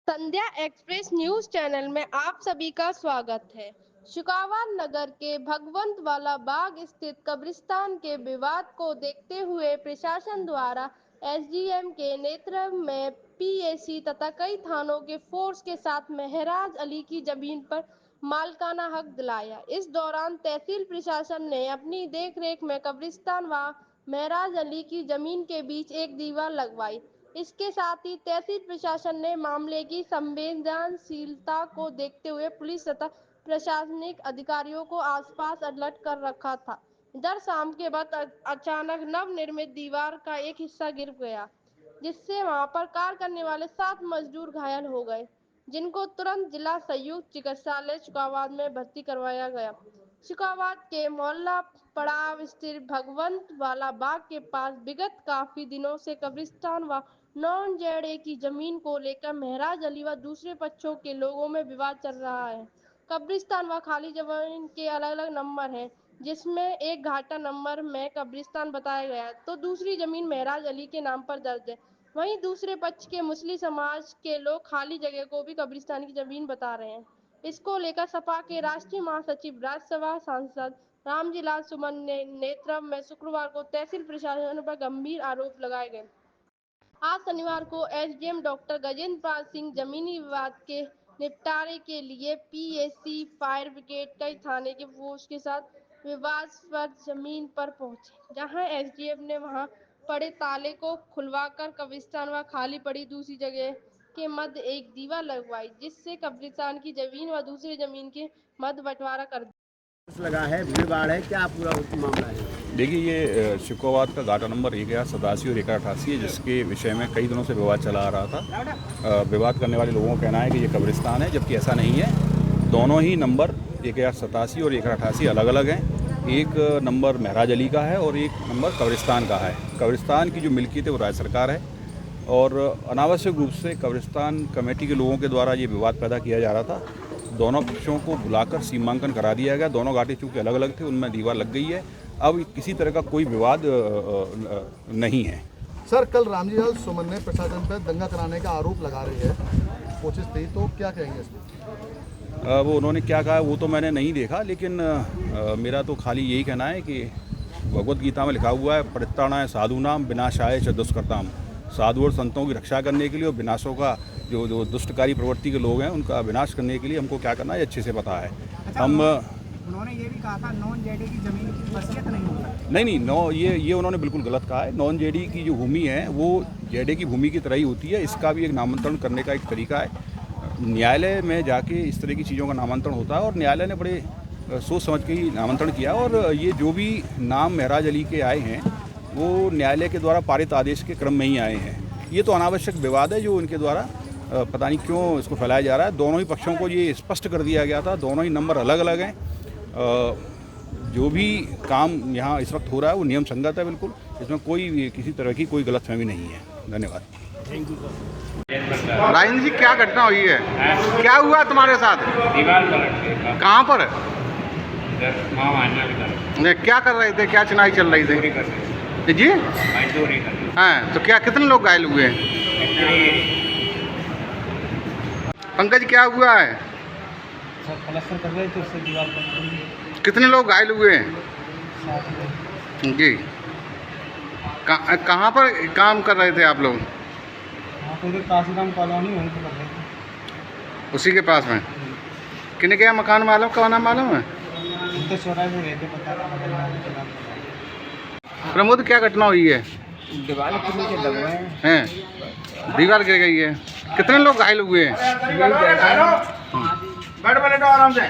संध्या express news channel में आप सभी का स्वागत है। शुकावार नगर के भगवंत वाला बाग स्थित कब्रिस्तान के विवाद को देखते हुए प्रशासन द्वारा एसडीएम के नेतृत्व में पीएसी तथा कई थानों के फोर्स के साथ महराज अली की जमीन पर मालिकाना हक दिलाया। इस दौरान तहसील प्रशासन ने अपनी देखरेख में कब्रिस्तान व महराज अली की जमीन के बीच एक दीवार लगवाई। इसके साथ ही तहसील प्रशासन ने मामले की संवेदनशीलता को देखते हुए पुलिस तथा प्रशासनिक अधिकारियों को आसपास अलर्ट कर रखा था। इधर शाम के बाद अचानक नवनिर्मित दीवार का एक हिस्सा गिर गया, जिससे वहां पर कार्य करने वाले 7 मजदूर घायल हो गए, जिनको तुरंत जिला संयुक्त चिकित्सालय शुकावात में भर्ती करवाया गया। शुकावात के मोहल्ला पड़ाव स्थित भगवंत वाला बाग के पास विगत काफी दिनों से कब्रिस्तान व नॉन जेड की जमीन को लेकर महराज अली व दूसरे पक्षों के लोगों में विवाद चल रहा है। कब्रिस्तान व खाली जमीन के अलग-अलग नंबर हैं, जिसमें एक घाटा नंबर में कब्रिस्तान बताया गया है, तो दूसरी जमीन महराज अली के नाम पर दर्ज है। वहीं दूसरे पक्ष के मुस्लिम समाज के लोग खाली जगह को भी कब्रिस्तान की जमीन बता रहे हैं। इसको लेकर सपा के राष्ट्रीय महासचिव राज्यसभा सांसद रामजी लाल सुमन ने नेतृत्व में शुक्रवार को तहसील प्रशासन पर गंभीर आरोप लगाए गए। आज शनिवार को एसडीएम डॉक्टर गजेंद्र पाल सिंह जमीनी विवाद के निपटारे के लिए पीएसी, फायर ब्रिगेड, कई थाने के फोर्स के साथ विवादास्पद जमीन पर पहुंचे, जहां एसडीएम ने वहां पड़े ताले को खुलवाकर कब्रिस्तान व खाली पड़ी दूसरी जगह के मध्य एक दीवार लगवाई, जिससे कब्रिस्तान की जमीन व दूसरी जमीन के मध्य बंटवारा कर लगा है, भीड़ भाड़ है, क्या पूरा मामला है? देखिए, ये शुकावात का घाटा नंबर 1087 और 1088 है, जिसके विषय में कई दिनों से विवाद चला आ रहा था। विवाद करने वाले लोगों का कहना है कि ये कब्रिस्तान है, जबकि ऐसा नहीं है। दोनों ही नंबर 1087 और 1088 अलग अलग हैं। एक नंबर महराज अली का है और एक नंबर कब्रिस्तान का है। कब्रिस्तान की जो मिल्कियत है वो राज्य सरकार है, और अनावश्यक रूप से कब्रिस्तान कमेटी के लोगों के द्वारा ये विवाद पैदा किया जा रहा था। दोनों पक्षों को बुलाकर सीमांकन करा दिया गया। दोनों घाटे चूँकि अलग अलग थे, उनमें दीवार लग गई है। अब किसी तरह का कोई विवाद नहीं है। सर, कल रामजी लाल सुमन ने प्रशासन पर दंगा कराने का आरोप लगा रही है, कोशिश थी, तो क्या कहेंगे इसमें? वो उन्होंने क्या कहा वो तो मैंने नहीं देखा, लेकिन मेरा तो खाली यही कहना है कि भगवत गीता में लिखा हुआ है, परित्राणाय साधूनाम विनाशाय च दुष्कृताम। साधु और संतों की रक्षा करने के लिए और विनाशों का जो दुष्टकारी प्रवृत्ति के लोग हैं उनका विनाश करने के लिए हमको क्या करना है अच्छे से पता है। अच्छा, हम उन्होंने ये भी कहा था नॉन जेडी की जमीन की वसीयत नहीं हो सकती। नहीं, ये उन्होंने बिल्कुल गलत कहा है। नॉन जेडी की जो भूमि है वो जेडे की भूमि की तरह ही होती है। इसका भी एक नामांतरण करने का एक तरीका है। न्यायालय में जाके इस तरह की चीज़ों का नामांतरण होता है, और न्यायालय ने बड़े सोच समझ के ही नामांतरण किया। और ये जो भी नाम महराज अली के आए हैं वो न्यायालय के द्वारा पारित आदेश के क्रम में ही आए हैं। ये तो अनावश्यक विवाद है जो उनके द्वारा पता नहीं क्यों इसको फैलाया जा रहा है। दोनों ही पक्षों को ये स्पष्ट कर दिया गया था, दोनों ही नंबर अलग अलग हैं। जो भी काम यहाँ इस वक्त हो रहा है वो नियम संगत है बिल्कुल। इसमें कोई किसी तरह की कोई गलतफहमी नहीं है। धन्यवाद। Thank you sir. Rajan ji, क्या घटना हुई है? क्या हुआ तुम्हारे साथ? दीवार पलट गई। कहाँ पर? मां क्या कर रहे थे? क्या चुनाई चल रही थी जी? मजदूरी कर हाँ, तो क्या कितने लोग घायल हुए हैं? पंकज, क्या हुआ है? सर, प्लास्टर कर रहे थे, उससे दीवार बन गई। कितने लोग घायल हुए हैं? 7 लोग। जी, कहाँ पर काम कर रहे थे आप लोग? वहाँ पर काशीराम कॉलोनी वहीं पर कर रहे थे। उसी के पास में किन्ने क्या मकान मालूम, कौन नाम मालूम है? उनके चौराहे में रहते, पता नहीं। प्रमोद, क्या घटना हुई है? दीवार के नीचे दब गए हैं, दीवार गिर गई है। कितने लोग घायल हुए हैं? हैं। बैठ आराम से।